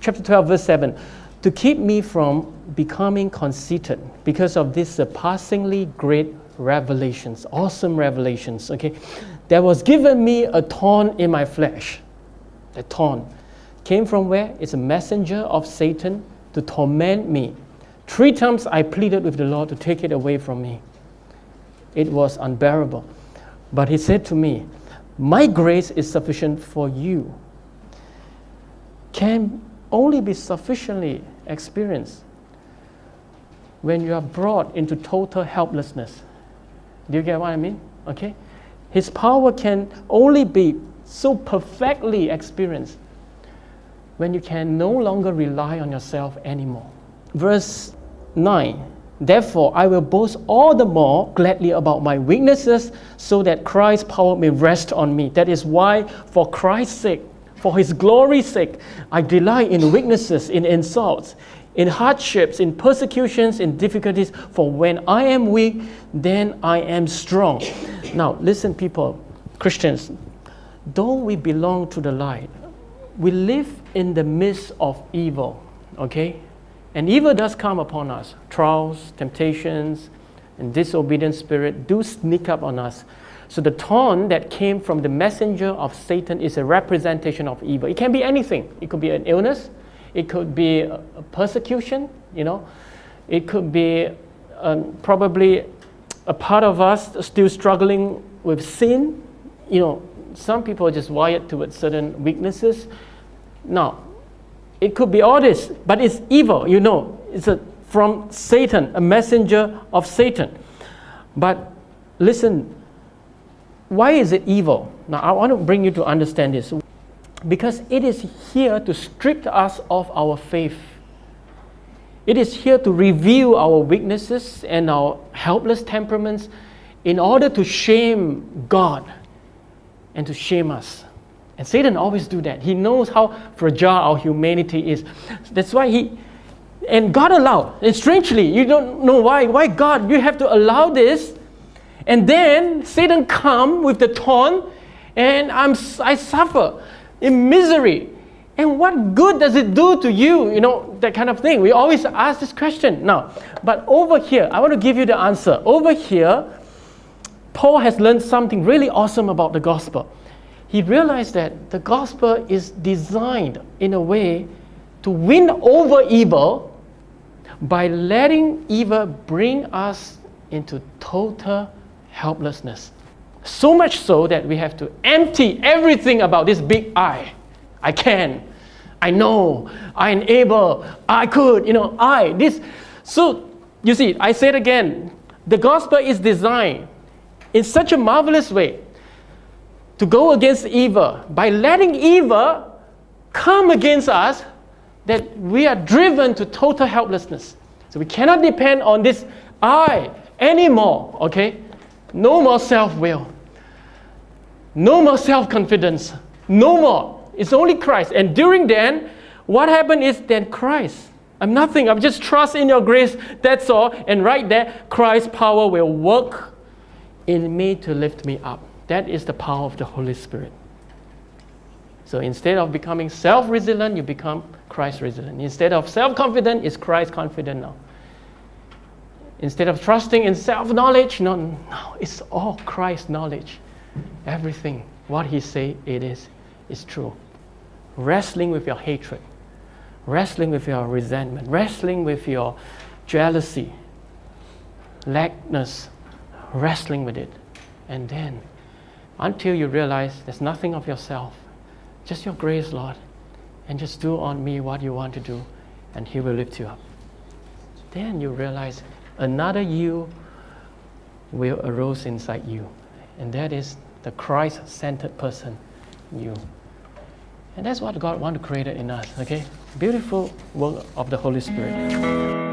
chapter 12, verse 7, to keep me from becoming conceited because of these surpassingly great revelations, awesome revelations, okay? There was given me a thorn in my flesh. The thorn came from where? It's a messenger of Satan to torment me. 3 times I pleaded with the Lord to take it away from me. It was unbearable. But he said to me, my grace is sufficient for you. Can only be sufficiently experienced when you are brought into total helplessness. Do you get what I mean? Okay? His power can only be so perfectly experienced when you can no longer rely on yourself anymore. Verse 9, therefore I will boast all the more gladly about my weaknesses so that Christ's power may rest on me. That is why, for Christ's sake, for His glory's sake, I delight in weaknesses, in insults, in hardships, in persecutions, in difficulties. For when I am weak, then I am strong. Now, listen, people, Christians, though we belong to the light, we live in the midst of evil, okay? And evil does come upon us. Trials, temptations, and disobedient spirit do sneak up on us. So the thorn that came from the messenger of Satan is a representation of evil. It can be anything. It could be an illness. It could be a persecution, you know. It could be probably a part of us still struggling with sin. You know, some people are just wired towards certain weaknesses. Now, it could be all this, but it's evil, you know. It's from Satan, a messenger of Satan. But listen, why is it evil? Now, I want to bring you to understand this. Because it is here to strip us of our faith. It is here to reveal our weaknesses and our helpless temperaments in order to shame God and to shame us. And Satan always do that. He knows how fragile our humanity is. That's why and God allowed. And strangely, you don't know why. Why God, you have to allow this? And then Satan come with the thorn, and I suffer in misery. And what good does it do to you? You know, that kind of thing. We always ask this question. Now, but over here, I want to give you the answer. Over here, Paul has learned something really awesome about the gospel. He realized that the gospel is designed in a way to win over evil by letting evil bring us into total helplessness. So much so that we have to empty everything about this big I. I can. I know. I am able. I could. You know, this. So, you see, I say it again. The gospel is designed in such a marvelous way to go against evil by letting evil come against us that we are driven to total helplessness. So we cannot depend on this I anymore, okay? No more self-will. No more self-confidence. No more. It's only Christ. And during then, what happened is then Christ. I'm nothing. I'm just trust in your grace. That's all. And right there, Christ's power will work in me to lift me up. That is the power of the Holy Spirit. So instead of becoming self-resilient, you become Christ-resilient. Instead of self-confident, it's Christ-confident now. Instead of trusting in self-knowledge, no, it's all Christ knowledge. Everything, what He say it is true. Wrestling with your hatred, wrestling with your resentment, wrestling with your jealousy, lackness, wrestling with it. And then, until you realize there's nothing of yourself, just your grace, Lord, and just do on me what you want to do, and He will lift you up. Then you realize another you will arise inside you, and that is the Christ-centered person, you. And that's what God wants to create in us, okay? Beautiful work of the Holy Spirit.